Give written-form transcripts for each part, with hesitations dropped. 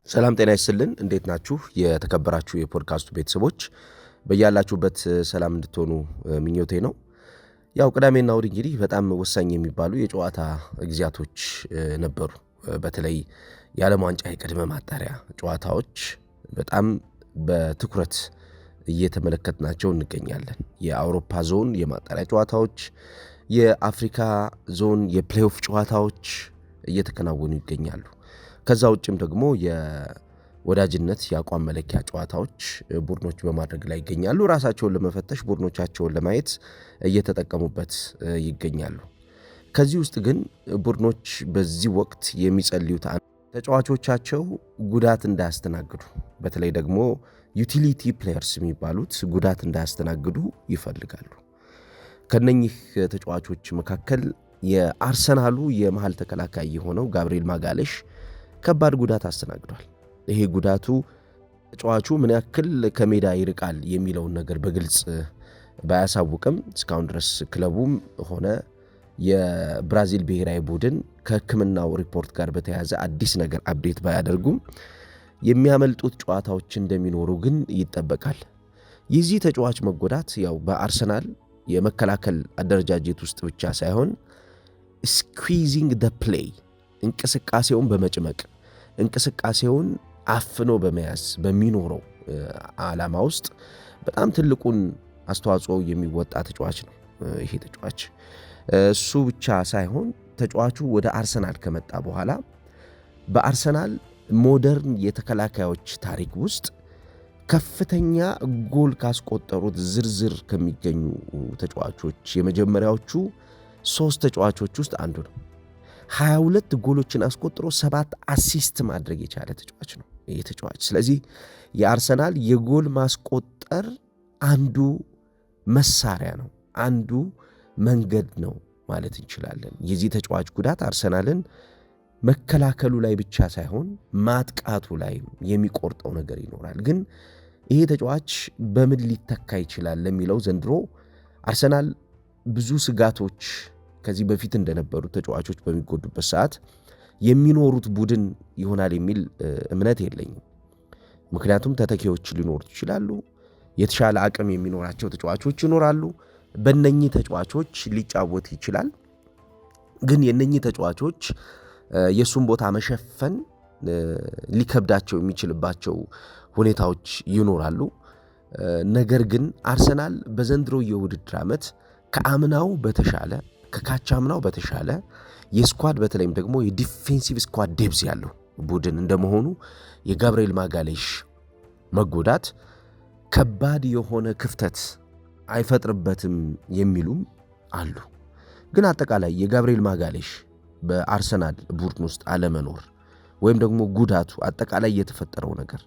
ሰላም ጤና ይስጥልን። እንዴት ናችሁ? የተከበራችሁ የፖድካስቱ ቤተሰቦች በያላችሁበት ሰላም እንድትሆኑ ምኞቴ ነው። ያው ቅዳሜና እሁድ እንግዲህ በጣም ወሳኝ የሚባሉ የጨዋታ ጊዜያቶች ነበሩ። በተለይ የዓለም ዋንጫ የቅድመ ማጣሪያ ጨዋታዎች በጣም በትኩረት እየተመለከትናቸው እንገኛለን። የአውሮፓ ዞን የማጣሪያ ጨዋታዎች፣ የአፍሪካ ዞን የፕሌይኦፍ ጨዋታዎች እየተከናወኑ ይገኛሉ። ከዛ ውጭም ደግሞ የወዳጅነት የአቋም መለኪያ ጨዋታዎች ቡድኖች በማድረግ ላይ ይገኛሉ። ራሳቸውን ለመፈተሽ ቡድኖቻቸውን ለማየት እየተጠቀሙበት ይገኛሉ። ከዚህ ውስጥ ግን ቡድኖች በዚህ ወቅት የሚጸልዩት ተጫዋቾቻቸው ጉዳት እንዳያስተናግዱ፣ በተለይ ደግሞ ዩቲሊቲ ፕሌየርስ የሚባሉት ጉዳት እንዳያስተናግዱ ይፈልጋሉ። ከነኚህ ተጫዋቾች መካከል የአርሰናሉ የመሃል ተከላካይ የሆነው ጋብሪኤል ማጋሌሽ ከባድ ጉዳት አስተናግዷል። ይሄ ጉዳቱ ተጫዋቹ ምን ያክል ከሜዳ ይርቃል የሚለውን ነገር በግልጽ ባያሳውቅም እስካሁን ድረስ ክለቡም ሆነ የብራዚል ብሔራዊ ቡድን ከሕክምናው ሪፖርት ጋር በተያያዘ አዲስ ነገር አፕዴት ባያደርጉም የሚያመልጡት ጨዋታዎች እንደሚኖሩ ግን ይጠበቃል። የዚህ ተጫዋች መጎዳት ያው በአርሰናል የመከላከል አደረጃጀት ውስጥ ብቻ ሳይሆን ስኩዊዚንግ ደ ፕሌይ እንቅስቃሴውን በመጭመቅ እንቅስቃሴውን አፍኖ በመያዝ በሚኖረው ዓላማ ውስጥ በጣም ትልቁን አስተዋጽኦ የሚወጣ ተጫዋች ነው። ይሄ ተጫዋች እሱ ብቻ ሳይሆን ተጫዋቹ ወደ አርሰናል ከመጣ በኋላ በአርሰናል ሞደርን የተከላካዮች ታሪክ ውስጥ ከፍተኛ ጎል ካስቆጠሩት ዝርዝር ከሚገኙ ተጫዋቾች የመጀመሪያዎቹ 3 ተጫዋቾች ውስጥ አንዱ ነው። 22 ጎሎችን አስቆጥሮ 7 አሲስት ማድረግ የቻለ ተጫዋች ነው ይህ ተጫዋች። ስለዚህ የአርሰናል የጎል ማስቆጠር አንዱ መሳሪያ ነው፣ አንዱ መንገድ ነው ማለት እንችላለን። የዚህ ተጫዋች ጉዳት አርሰናልን መከላከሉ ላይ ብቻ ሳይሆን ማጥቃቱ ላይ የሚቆርጠው ነገር ይኖራል። ግን ይሄ ተጫዋች በምን ሊተካ ይችላል ለሚለው ዘንድሮ አርሰናል ብዙ ስጋቶች ከዚህ በፊት እንደነበሩ ተጫዋቾች በሚጎዱበት ሰዓት የሚኖሩት ቡድን ይሆናል የሚል እምነት የለኝም። ምክንያቱም ተተኪዎች ሊኖሩ ይችላሉ፣ የተሻለ አቅም የሚኖራቸው ተጫዋቾች ይኖራሉ። በእነኚህ ተጫዋቾች ሊጫወት ይችላል። ግን የእነኚህ ተጫዋቾች የእሱን ቦታ መሸፈን ሊከብዳቸው የሚችልባቸው ሁኔታዎች ይኖራሉ። ነገር ግን አርሰናል በዘንድሮ የውድድር ዓመት ከአምናው በተሻለ ከካቻምናው በተሻለ የስኳድ በተለይም ደግሞ የዲፌንሲቭ ስኳድ ዴፕዝ ያለው ቡድን እንደመሆኑ የጋብሪኤል ማጋሌሽ መጎዳት ከባድ የሆነ ክፍተት አይፈጥርበትም የሚሉም አሉ። ግን አጠቃላይ የጋብሪኤል ማጋሌሽ በአርሰናል ቡድን ውስጥ አለመኖር ወይም ደግሞ ጉዳቱ አጠቃላይ የተፈጠረው ነገር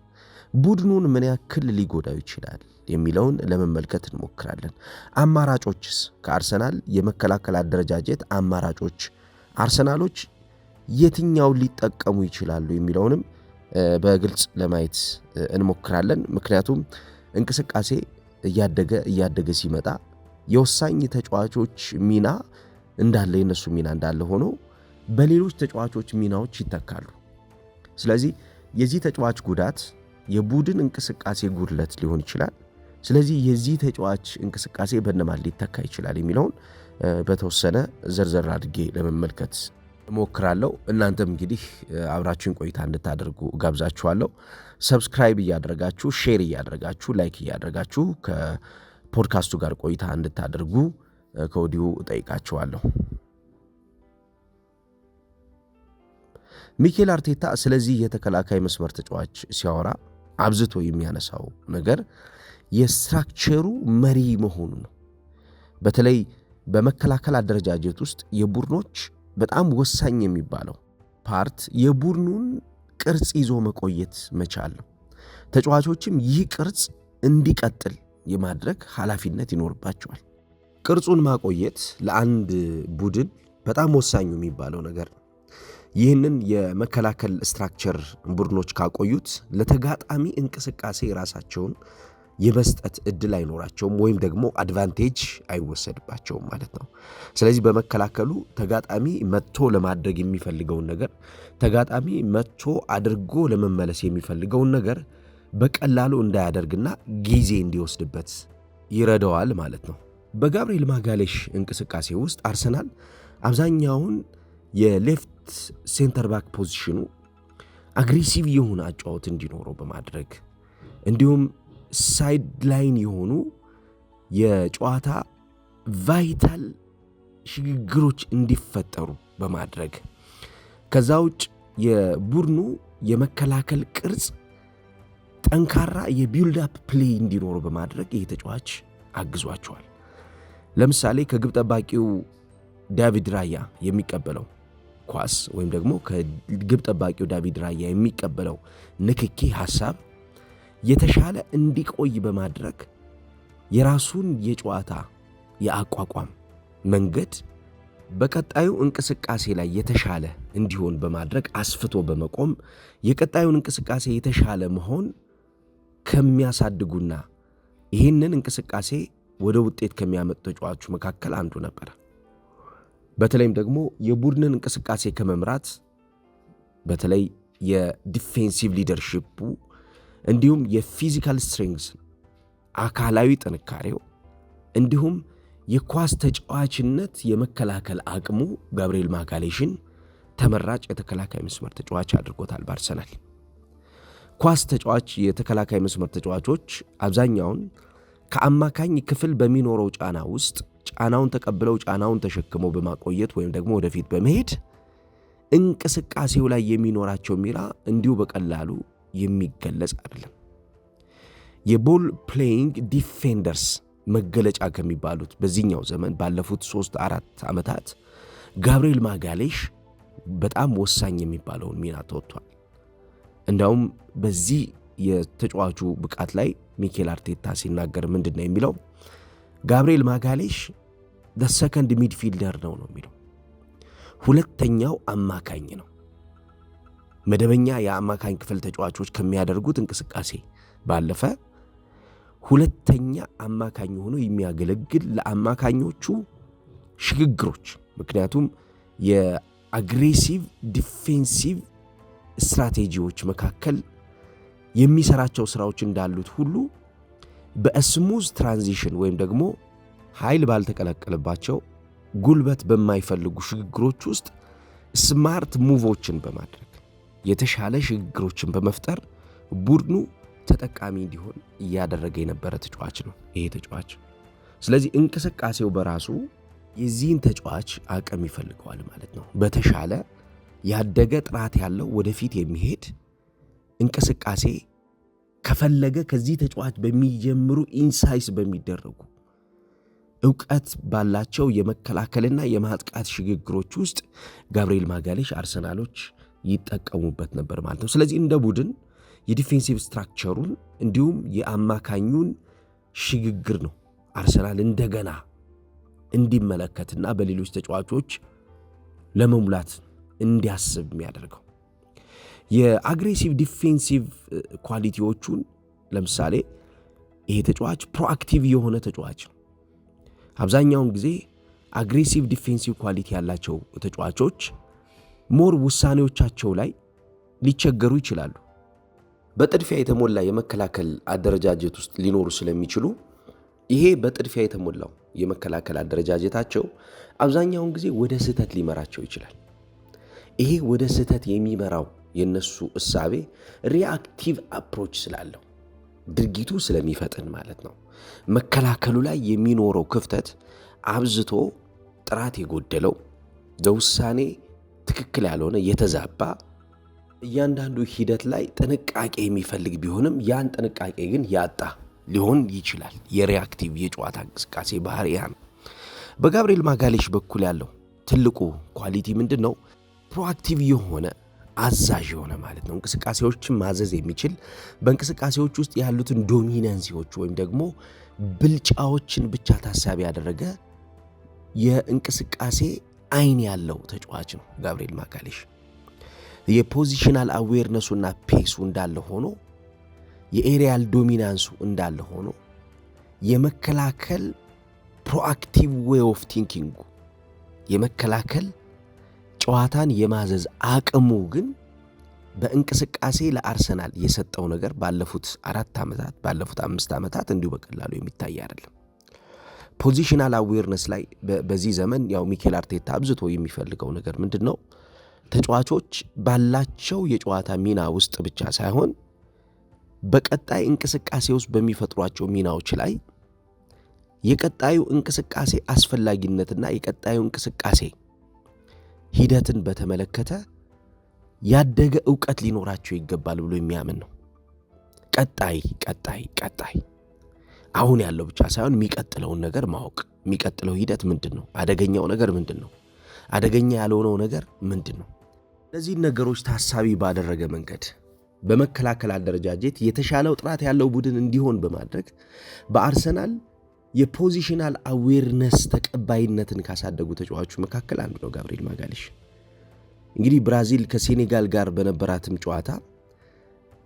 ቡድኑን ምን ያክል ሊጎዳው ይችላል የሚለውን ለመመልከት እንሞክራለን። አማራጮችስ ከአርሰናል የመከላከል አደረጃጀት አማራጮች አርሰናሎች የትኛው ሊጠቀሙ ይችላሉ የሚለውንም በግልጽ ለማየት እንሞክራለን። ምክንያቱም እንቅስቃሴ እያደገ ሲመጣ የወሳኝ ተጫዋቾች ሚና እንዳለ የነሱ ሚና እንዳለ ሆኖ በሌሎች ተጫዋቾች ሚናዎች ይተካሉ። ስለዚህ የዚህ ተጫዋች ጉዳት የቡድን እንቅስቃሴ ጉድለት ሊሆን ይችላል። ስለዚህ የዚህ ተጫዋች እንቅስቃሴ በእነማን ሊተካ ይችላል የሚለውን በተወሰነ ዘርዘር አድርጌ ለመመልከት እሞክራለሁ። እናንተም እንግዲህ አብራችሁን ቆይታ እንድታደርጉ ጋብዛችኋለሁ። ሰብስክራይብ እያደረጋችሁ፣ ሼር እያደረጋችሁ፣ ላይክ እያደረጋችሁ ከፖድካስቱ ጋር ቆይታ እንድታደርጉ ከወዲሁ እጠይቃችኋለሁ። ሚኬል አርቴታ ስለዚህ የተከላካይ መስመር ተጫዋች ሲያወራ አብዝቶ የሚያነሳው ነገር የስትራክቸሩ መሪ መሆኑ ነው። በተለይ በመከላከል አደረጃጀት ውስጥ የቡድኖች በጣም ወሳኝ የሚባለው ፓርት የቡድኑን ቅርጽ ይዞ መቆየት መቻል ነው። ተጫዋቾችም ይህ ቅርጽ እንዲቀጥል የማድረግ ኃላፊነት ይኖርባቸዋል። ቅርጹን ማቆየት ለአንድ ቡድን በጣም ወሳኙ የሚባለው ነገር ነው። ይህንን የመከላከል ስትራክቸር ቡድኖች ካቆዩት ለተጋጣሚ እንቅስቃሴ ራሳቸውን የመስጠት እድል አይኖራቸውም ወይም ደግሞ አድቫንቴጅ አይወሰድባቸውም ማለት ነው። ስለዚህ በመከላከሉ ተጋጣሚ መጥቶ ለማድረግ የሚፈልገውን ነገር ተጋጣሚ መጥቶ አድርጎ ለመመለስ የሚፈልገውን ነገር በቀላሉ እንዳያደርግና ጊዜ እንዲወስድበት ይረዳዋል ማለት ነው። በጋብርኤል ማጋሌሽ እንቅስቃሴ ውስጥ አርሰናል አብዛኛውን የሌፍት ሴንተር ባክ ፖዚሽኑ አግሬሲቭ የሆነ አጫወት እንዲኖረው በማድረግ እንዲሁም ሳይድ ላይን የሆኑ የጨዋታ ቫይታል ሽግግሮች እንዲፈጠሩ በማድረግ ከዛ ውጭ የቡድኑ የመከላከል ቅርጽ ጠንካራ የቢልድ አፕ ፕሌይ እንዲኖረው በማድረግ ይህ ተጫዋች አግዟቸዋል። ለምሳሌ ከግብ ጠባቂው ዳቪድ ራያ የሚቀበለው ኳስ ወይም ደግሞ ከግብ ጠባቂው ዳቪድ ራያ የሚቀበለው ንክኪ ሐሳብ የተሻለ እንዲቆይ በማድረግ የራሱን የጨዋታ የአቋቋም መንገድ በቀጣዩ እንቅስቃሴ ላይ የተሻለ እንዲሆን በማድረግ አስፍቶ በመቆም የቀጣዩን እንቅስቃሴ የተሻለ መሆን ከሚያሳድጉና ይህንን እንቅስቃሴ ወደ ውጤት ከሚያመጡ ተጫዋቾች መካከል አንዱ ነበር። በተለይም ደግሞ የቡድንን እንቅስቃሴ ከመምራት በተለይ የዲፌንሲቭ ሊደርሺፑ እንዲሁም የፊዚካል ስትሬንግዝ አካላዊ ጥንካሬው እንዲሁም የኳስ ተጫዋችነት የመከላከል አቅሙ ጋብርኤል ማጋሌሽን ተመራጭ የተከላካይ መስመር ተጫዋች አድርጎታል። በአርሰናል ኳስ ተጫዋች የተከላካይ መስመር ተጫዋቾች አብዛኛውን ከአማካኝ ክፍል በሚኖረው ጫና ውስጥ ጫናውን ተቀብለው ጫናውን ተሸክመው በማቆየት ወይም ደግሞ ወደፊት በመሄድ እንቅስቃሴው ላይ የሚኖራቸው ሚና እንዲሁ በቀላሉ የሚገለጽ አይደለም። የቦል ፕሌይንግ ዲፌንደርስ መገለጫ ከሚባሉት በዚህኛው ዘመን ባለፉት 3-4 ዓመታት ጋብርኤል ማጋሌሽ በጣም ወሳኝ የሚባለውን ሚና ተወጥቷል። እንዳውም በዚህ የተጫዋቹ ብቃት ላይ ሚኬል አርቴታ ሲናገር ምንድነው የሚለው? ጋብርኤል ማጋሌሽ ሰከንድ ሚድፊልደር ነው የሚለው። ሁለተኛው አማካኝ ነው። መደበኛ የአማካኝ ክፍል ተጫዋቾች ከሚያደርጉት እንቅስቃሴ ባለፈ ሁለተኛ አማካኝ ሆኖ የሚያገለግል ለአማካኞቹ ሽግግሮች፣ ምክንያቱም የአግሬሲቭ ዲፌንሲቭ ስትራቴጂዎች መካከል የሚሰራቸው ስራዎች እንዳሉት ሁሉ በስሙዝ ትራንዚሽን ወይም ደግሞ ኃይል ባልተቀላቀለባቸው ጉልበት በማይፈልጉ ሽግግሮች ውስጥ ስማርት ሙቮችን በማድረግ የተሻለ ሽግግሮችን በመፍጠር ቡድኑ ተጠቃሚ እንዲሆን እያደረገ የነበረ ተጫዋች ነው ይሄ ተጫዋች። ስለዚህ እንቅስቃሴው በራሱ የዚህን ተጫዋች አቅም ይፈልገዋል ማለት ነው። በተሻለ ያደገ ጥራት ያለው ወደፊት የሚሄድ እንቅስቃሴ ከፈለገ ከዚህ ተጫዋች በሚጀምሩ ኢንሳይስ በሚደረጉ ዕውቀት ባላቸው የመከላከልና የማጥቃት ሽግግሮች ውስጥ ጋብርኤል ማጋሌሽ አርሰናሎች ይጠቀሙበት ነበር ማለት ነው። ስለዚህ እንደ ቡድን የዲፌንሲቭ ስትራክቸሩን እንዲሁም የአማካኙን ሽግግር ነው አርሰናል እንደገና እንዲመለከትና በሌሎች ተጫዋቾች ለመሙላት እንዲያስብ የሚያደርገው። የአግሬሲቭ ዲፌንሲቭ ኳሊቲዎቹን ለምሳሌ ይሄ ተጫዋች ፕሮአክቲቭ የሆነ ተጫዋች ነው። አብዛኛውን ጊዜ አግሬሲቭ ዲፌንሲቭ ኳሊቲ ያላቸው ተጫዋቾች ሞር ውሳኔዎቻቸው ላይ ሊቸገሩ ይችላሉ። በጥድፊያ የተሞላ የመከላከል አደረጃጀት ውስጥ ሊኖሩ ስለሚችሉ ይሄ በጥድፊያ የተሞላው የመከላከል አደረጃጀታቸው አብዛኛውን ጊዜ ወደ ስህተት ሊመራቸው ይችላል። ይሄ ወደ ስህተት የሚመራው የነሱ እሳቤ ሪአክቲቭ አፕሮች ስላለው ድርጊቱ ስለሚፈጥን ማለት ነው። መከላከሉ ላይ የሚኖረው ክፍተት አብዝቶ ጥራት የጎደለው ለውሳኔ ትክክል ያልሆነ የተዛባ እያንዳንዱ ሂደት ላይ ጥንቃቄ የሚፈልግ ቢሆንም ያን ጥንቃቄ ግን ያጣ ሊሆን ይችላል። የሪአክቲቭ የጨዋታ እንቅስቃሴ ባህሪ ያ ነው። በጋብርኤል ማጋሌሽ በኩል ያለው ትልቁ ኳሊቲ ምንድን ነው? ፕሮአክቲቭ የሆነ አዛዥ የሆነ ማለት ነው። እንቅስቃሴዎችን ማዘዝ የሚችል በእንቅስቃሴዎች ውስጥ ያሉትን ዶሚናንሲዎች ወይም ደግሞ ብልጫዎችን ብቻ ታሳቢ ያደረገ የእንቅስቃሴ አይን ያለው ተጫዋች ነው ጋብርኤል ማጋሌሽ። የፖዚሽናል አዌርነሱና ፔሱ እንዳለ ሆኖ የኤሪያል ዶሚናንሱ እንዳለ ሆኖ የመከላከል ፕሮአክቲቭ ዌይ ኦፍ ቲንኪንግ የመከላከል ጨዋታን የማዘዝ አቅሙ ግን በእንቅስቃሴ ለአርሰናል የሰጠው ነገር ባለፉት 4 ዓመታት ባለፉት 5 ዓመታት እንዲሁ በቀላሉ የሚታይ አይደለም። ፖዚሽናል አዌርነስ ላይ በዚህ ዘመን ያው ሚኬል አርቴታ አብዝቶ የሚፈልገው ነገር ምንድነው? ተጫዋቾች ባላቸው የጨዋታ ሚና ውስጥ ብቻ ሳይሆን በቀጣይ እንቅስቃሴ ውስጥ በሚፈጥሯቸው ሚናዎች ላይ የቀጣዩ እንቅስቃሴ አስፈላጊነትና የቀጣዩ እንቅስቃሴ ሂደትን በተመለከተ ያደገ ዕውቀት ሊኖራቸው ይገባል ብሎ የሚያምን ነው። ቀጣይ አሁን ያለው ብቻ ሳይሆን የሚቀጥለውን ነገር ማወቅ፣ የሚቀጥለው ሂደት ምንድነው? አደገኛው ነገር ምንድነው? አደገኛ ያልሆነው ነገር ምንድነው? እነዚህ ነገሮች ታሳቢ ባደረገ መንገድ በመከላከል አደረጃጀት የተሻለው ጥራት ያለው ቡድን እንዲሆን በማድረግ በአርሰናል የፖዚሽናል አዌርነስ ተቀባይነትን ካሳደጉ ተጫዋቾች መካከል አንዱ ነው ጋብሪኤል ማጋሌሽ። እንግዲህ ብራዚል ከሴኔጋል ጋር በነበራትም ጨዋታ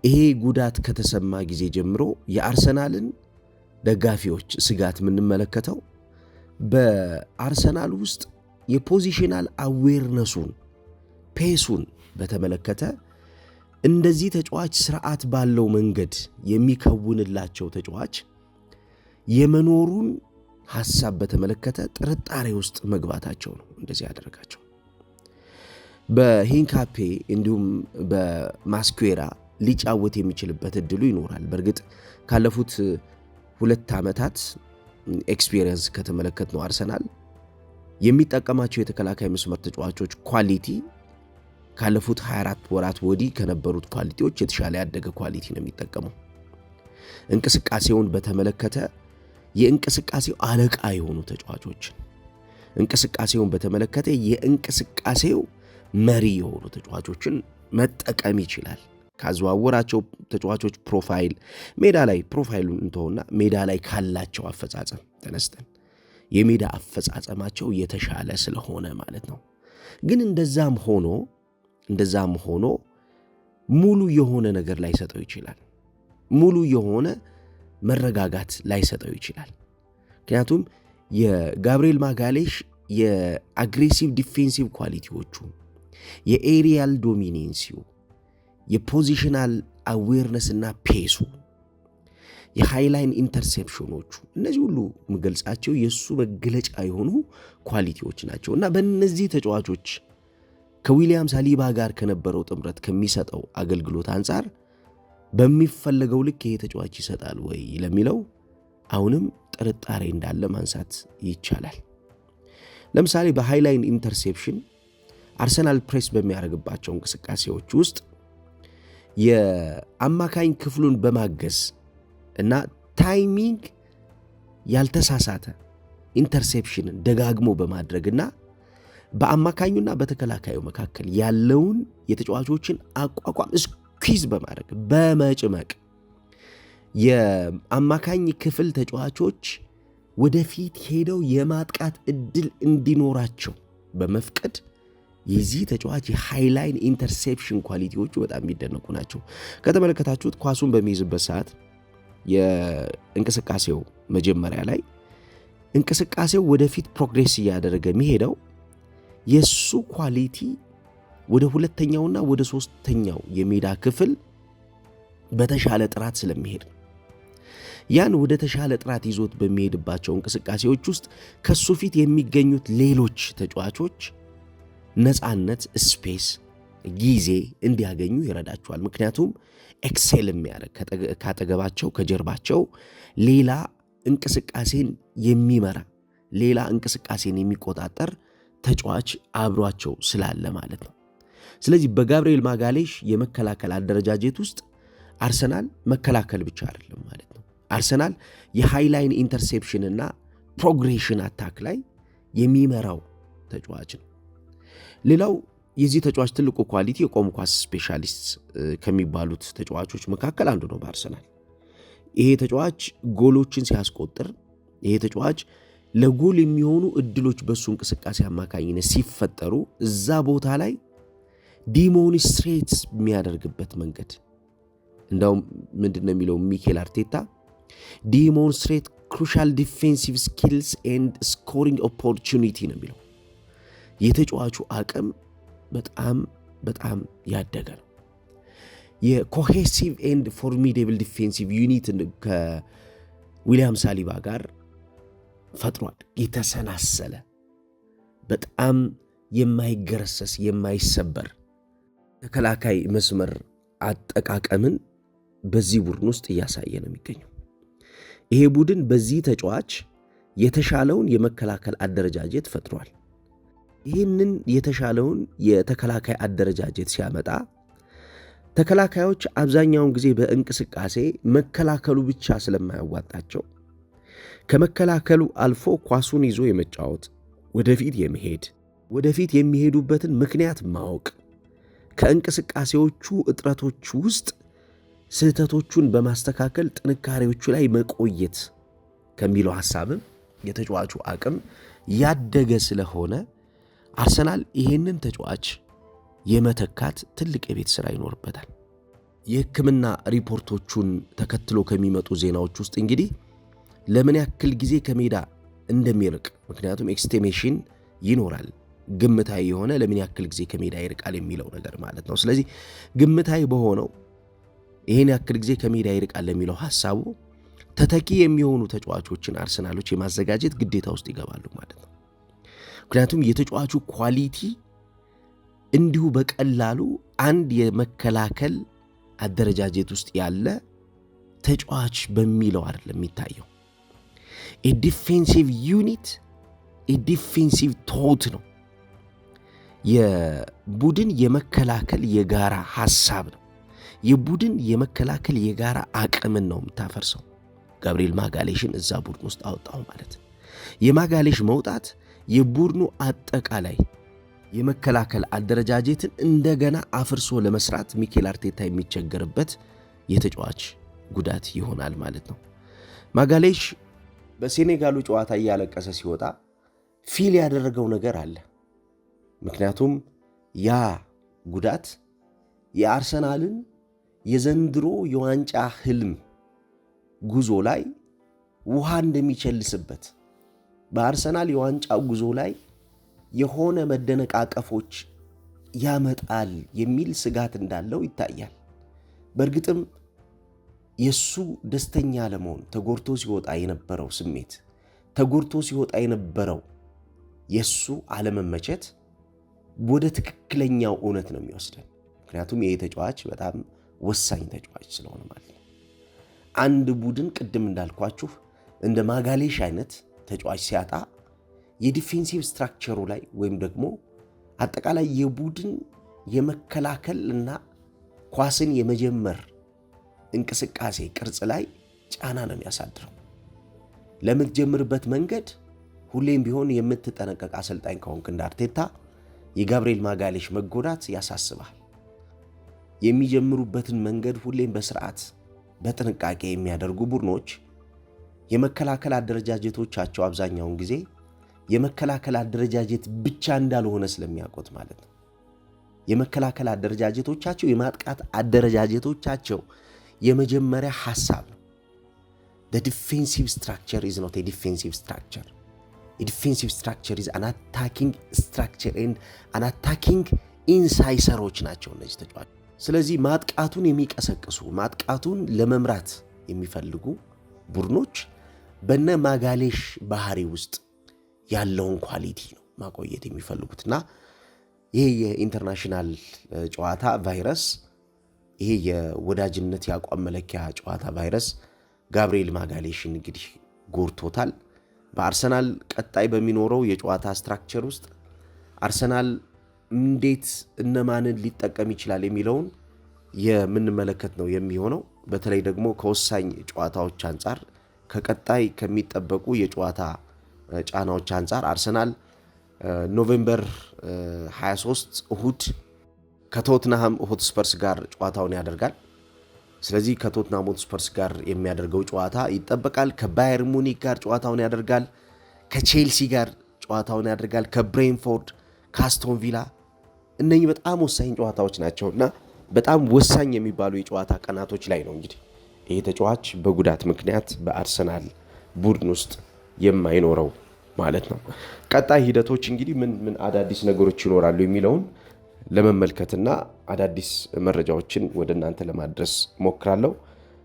ይሄ ጉዳት ከተሰማ ጊዜ ጀምሮ የአርሰናልን ደጋፊዎች ስጋት የምንመለከተው በአርሰናል ውስጥ የፖዚሽናል አዌርነሱን ፔሱን በተመለከተ እንደዚህ ተጫዋች ስርዓት ባለው መንገድ የሚከውንላቸው ተጫዋች የመኖሩን ሐሳብ በተመለከተ ጥርጣሬ ውስጥ መግባታቸው ነው እንደዚህ ያደረጋቸው። በሂንካፔ እንዲሁም በማስኩዌራ ሊጫወት የሚችልበት እድሉ ይኖራል። በእርግጥ ካለፉት 2 ዓመታት ኤክስፒሪየንስ ከተመለከትነው አርሰናል የሚጠቀማቸው የተከላካይ መስመር ተጫዋቾች ኳሊቲ ካለፉት 24 ወራት ወዲህ ከነበሩት ኳሊቲዎች የተሻለ ያደገ ኳሊቲ ነው የሚጠቀመው። እንቅስቃሴውን በተመለከተ የእንቅስቃሴው አለቃ የሆኑ ተጫዋቾች እንቅስቃሴውን በተመለከተ የእንቅስቃሴው መሪ የሆኑ ተጫዋቾችን መጠቀም ይችላል። ካዘዋወራቸው ተጫዋቾች ፕሮፋይል ሜዳ ላይ ፕሮፋይሉን እንተውና ሜዳ ላይ ካላቸው አፈጻጸም ተነስተን የሜዳ አፈጻጸማቸው የተሻለ ስለሆነ ማለት ነው። ግን እንደዛም ሆኖ ሙሉ የሆነ ነገር ላይ ሰጠው ይችላል። ሙሉ የሆነ መረጋጋት ላይ ሰጠው ይችላል። ምክንያቱም የጋብሪኤል ማጋሌሽ የአግሬሲቭ ዲፌንሲቭ ኳሊቲዎቹ፣ የኤሪያል ዶሚኔንሲው፣ የፖዚሽናል አዌርነስ እና ፔሱ፣ የሃይላይን ኢንተርሴፕሽኖቹ እነዚህ ሁሉ መገልጻቸው የሱ መገለጫ የሆኑ ኳሊቲዎች ናቸው እና በእነዚህ ተጫዋቾች ከዊሊያም ሳሊባ ጋር ከነበረው ጥምረት ከሚሰጠው አገልግሎት አንጻር በሚፈለገው ልክ ይሄ ተጫዋች ይሰጣል ወይ ለሚለው አሁንም ጥርጣሬ እንዳለ ማንሳት ይቻላል። ለምሳሌ በሃይላይን ኢንተርሴፕሽን አርሰናል ፕሬስ በሚያደርግባቸው እንቅስቃሴዎች ውስጥ የአማካኝ ክፍሉን በማገዝ እና ታይሚንግ ያልተሳሳተ ኢንተርሴፕሽንን ደጋግሞ በማድረግና በአማካኙና በተከላካዩ መካከል ያለውን የተጫዋቾችን አቋቋም ስኩዝ በማድረግ በመጭመቅ የአማካኝ ክፍል ተጫዋቾች ወደፊት ሄደው የማጥቃት እድል እንዲኖራቸው በመፍቀድ የዚህ ተጫዋች የሃይላይን ኢንተርሴፕሽን ኳሊቲዎቹ በጣም የሚደነቁ ናቸው። ከተመለከታችሁት ኳሱን በሚይዝበት ሰዓት የእንቅስቃሴው መጀመሪያ ላይ እንቅስቃሴው ወደፊት ፕሮግሬስ እያደረገ የሚሄደው የሱ ኳሊቲ ወደ ሁለተኛውና ወደ ሶስተኛው የሜዳ ክፍል በተሻለ ጥራት ስለሚሄድ ያን ወደ ተሻለ ጥራት ይዞት በሚሄድባቸው እንቅስቃሴዎች ውስጥ ከሱ ፊት የሚገኙት ሌሎች ተጫዋቾች ነፃነት፣ ስፔስ፣ ጊዜ እንዲያገኙ ይረዳቸዋል። ምክንያቱም ኤክሴል የሚያደርግ ካጠገባቸው ከጀርባቸው ሌላ እንቅስቃሴን የሚመራ ሌላ እንቅስቃሴን የሚቆጣጠር ተጫዋች አብሯቸው ስላለ ማለት ነው። ስለዚህ በጋብሪኤል ማጋሌሽ የመከላከል አደረጃጀት ውስጥ አርሰናል መከላከል ብቻ አይደለም ማለት ነው። አርሰናል የሃይላይን ኢንተርሴፕሽን እና ፕሮግሬሽን አታክ ላይ የሚመራው ተጫዋች ነው። ሌላው የዚህ ተጫዋች ትልቁ ኳሊቲ የቆም ኳስ ስፔሻሊስት ከሚባሉት ተጫዋቾች መካከል አንዱ ነው በአርሰናል። ይሄ ተጫዋች ጎሎችን ሲያስቆጥር፣ ይሄ ተጫዋች ለጎል የሚሆኑ እድሎች በሱ እንቅስቃሴ አማካኝነት ሲፈጠሩ እዛ ቦታ ላይ ዲሞንስትሬት የሚያደርግበት መንገድ እንደውም ምንድነው የሚለው ሚኬል አርቴታ ዲሞንስትሬት ክሩሻል ዲፌንሲቭ ስኪልስ ኤንድ ስኮሪንግ ኦፖርቹኒቲ ነው የሚለው። የተጫዋቹ አቅም በጣም ያደገ ነው። የኮሄሲቭ ኤንድ ፎርሚዴብል ዲፌንሲቭ ዩኒት ከዊሊያም ሳሊባ ጋር ፈጥሯል። የተሰናሰለ በጣም የማይገረሰስ የማይሰበር ተከላካይ መስመር አጠቃቀምን በዚህ ቡድን ውስጥ እያሳየ ነው የሚገኘው። ይሄ ቡድን በዚህ ተጫዋች የተሻለውን የመከላከል አደረጃጀት ፈጥሯል። ይህንን የተሻለውን የተከላካይ አደረጃጀት ሲያመጣ ተከላካዮች አብዛኛውን ጊዜ በእንቅስቃሴ መከላከሉ ብቻ ስለማያዋጣቸው ከመከላከሉ አልፎ ኳሱን ይዞ የመጫወት ወደፊት የሚሄዱበትን ምክንያት ማወቅ፣ ከእንቅስቃሴዎቹ እጥረቶች ውስጥ ስህተቶቹን በማስተካከል ጥንካሬዎቹ ላይ መቆየት ከሚለው ሐሳብም የተጫዋቹ አቅም ያደገ ስለሆነ አርሰናል ይሄንን ተጫዋች የመተካት ትልቅ የቤት ሥራ ይኖርበታል። የሕክምና ሪፖርቶቹን ተከትሎ ከሚመጡ ዜናዎች ውስጥ እንግዲህ ለምን ያክል ጊዜ ከሜዳ እንደሚርቅ ምክንያቱም ኤክስቲሜሽን ይኖራል፣ ግምታዊ የሆነ ለምን ያክል ጊዜ ከሜዳ ይርቃል የሚለው ነገር ማለት ነው። ስለዚህ ግምታዊ በሆነው ይሄን ያክል ጊዜ ከሜዳ ይርቃል ለሚለው ሐሳቡ ተተኪ የሚሆኑ ተጫዋቾችን አርሰናሎች የማዘጋጀት ግዴታ ውስጥ ይገባሉ ማለት ነው። ምክንያቱም የተጫዋቹ ኳሊቲ እንዲሁ በቀላሉ አንድ የመከላከል አደረጃጀት ውስጥ ያለ ተጫዋች በሚለው አይደለም የሚታየው። ዲፌንሲቭ ዩኒት ዲፌንሲቭ ቶት ነው። የቡድን የመከላከል የጋራ ሐሳብ ነው። የቡድን የመከላከል የጋራ አቅምን ነው የምታፈርሰው። ጋብሪኤል ማጋሌሽን እዛ ቡድን ውስጥ አወጣው ማለት የማጋሌሽ መውጣት የቡድኑ አጠቃላይ የመከላከል አደረጃጀትን እንደገና አፍርሶ ለመስራት ሚኬል አርቴታ የሚቸገርበት የተጫዋች ጉዳት ይሆናል ማለት ነው። ማጋሌሽ በሴኔጋሉ ጨዋታ እያለቀሰ ሲወጣ ፊል ያደረገው ነገር አለ። ምክንያቱም ያ ጉዳት የአርሰናልን የዘንድሮ የዋንጫ ህልም ጉዞ ላይ ውሃ እንደሚቸልስበት በአርሰናል የዋንጫ ጉዞ ላይ የሆነ መደነቃቀፎች ያመጣል የሚል ስጋት እንዳለው ይታያል። በእርግጥም የሱ ደስተኛ ለመሆን ተጎርቶ ሲወጣ የነበረው ስሜት፣ ተጎርቶ ሲወጣ የነበረው የሱ አለመመቸት ወደ ትክክለኛው እውነት ነው የሚወስደን። ምክንያቱም ይሄ ተጫዋች በጣም ወሳኝ ተጫዋች ስለሆነ ማለት ነው። አንድ ቡድን ቅድም እንዳልኳችሁ እንደ ማጋሌሽ አይነት ተጫዋች ሲያጣ የዲፌንሲቭ ስትራክቸሩ ላይ ወይም ደግሞ አጠቃላይ የቡድን የመከላከል እና ኳስን የመጀመር እንቅስቃሴ ቅርጽ ላይ ጫና ነው የሚያሳድረው። ለምትጀምርበት መንገድ ሁሌም ቢሆን የምትጠነቀቅ አሰልጣኝ ከሆንክ እንደ አርቴታ የጋብሪኤል ማጋሌሽ መጎዳት ያሳስባል። የሚጀምሩበትን መንገድ ሁሌም በስርዓት በጥንቃቄ የሚያደርጉ ቡድኖች የመከላከል አደረጃጀቶቻቸው አብዛኛውን ጊዜ የመከላከል አደረጃጀት ብቻ እንዳልሆነ ስለሚያውቁት ማለት ነው። የመከላከል አደረጃጀቶቻቸው የማጥቃት አደረጃጀቶቻቸው የመጀመሪያ ሐሳብ ነው። the defensive structure is not a defensive structure. a defensive structure is an attacking structure and an attacking ኢንሳይሰሮች ናቸው እነዚህ ተጫዋቾች። ስለዚህ ማጥቃቱን የሚቀሰቅሱ ማጥቃቱን ለመምራት የሚፈልጉ ቡድኖች በነ ማጋሌሽ ባህሪ ውስጥ ያለውን ኳሊቲ ነው ማቆየት የሚፈልጉትና ይሄ የኢንተርናሽናል ጨዋታ ቫይረስ፣ ይሄ የወዳጅነት ያቋም መለኪያ ጨዋታ ቫይረስ ጋብሪኤል ማጋሌሽን እንግዲህ ጎርቶታል። በአርሰናል ቀጣይ በሚኖረው የጨዋታ ስትራክቸር ውስጥ አርሰናል እንዴት እነማንን ሊጠቀም ይችላል የሚለውን የምንመለከት ነው የሚሆነው። በተለይ ደግሞ ከወሳኝ ጨዋታዎች አንጻር ከቀጣይ ከሚጠበቁ የጨዋታ ጫናዎች አንጻር አርሰናል ኖቬምበር 23 እሁድ ከቶትናም ሆትስፐርስ ጋር ጨዋታውን ያደርጋል። ስለዚህ ከቶትናም ሆትስፐርስ ጋር የሚያደርገው ጨዋታ ይጠበቃል። ከባየር ሙኒክ ጋር ጨዋታውን ያደርጋል። ከቼልሲ ጋር ጨዋታውን ያደርጋል። ከብሬንፎርድ፣ ከአስቶን ቪላ፣ እነኚህ በጣም ወሳኝ ጨዋታዎች ናቸውና በጣም ወሳኝ የሚባሉ የጨዋታ ቀናቶች ላይ ነው እንግዲህ ይሄ ተጫዋች በጉዳት ምክንያት በአርሰናል ቡድን ውስጥ የማይኖረው ማለት ነው። ቀጣይ ሂደቶች እንግዲህ ምን አዳዲስ ነገሮች ይኖራሉ የሚለውን ለመመልከትና አዳዲስ መረጃዎችን ወደ እናንተ ለማድረስ ሞክራለሁ።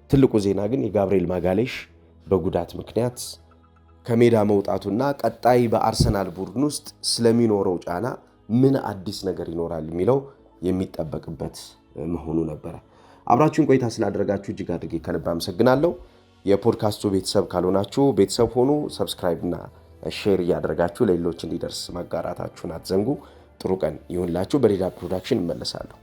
ትልቁ ዜና ግን የጋብርኤል ማጋሌሽ በጉዳት ምክንያት ከሜዳ መውጣቱና ቀጣይ በአርሰናል ቡድን ውስጥ ስለሚኖረው ጫና ምን አዲስ ነገር ይኖራል የሚለው የሚጠበቅበት መሆኑ ነበረ። አብራችሁን ቆይታ ስላደረጋችሁ እጅግ አድርጌ ከልብ አመሰግናለሁ። የፖድካስቱ ቤተሰብ ካልሆናችሁ ቤተሰብ ሆኑ። ሰብስክራይብ እና ሼር እያደረጋችሁ ለሌሎች እንዲደርስ ማጋራታችሁን አትዘንጉ። ጥሩ ቀን ይሁንላችሁ። በሌላ ፕሮዳክሽን እመለሳለሁ።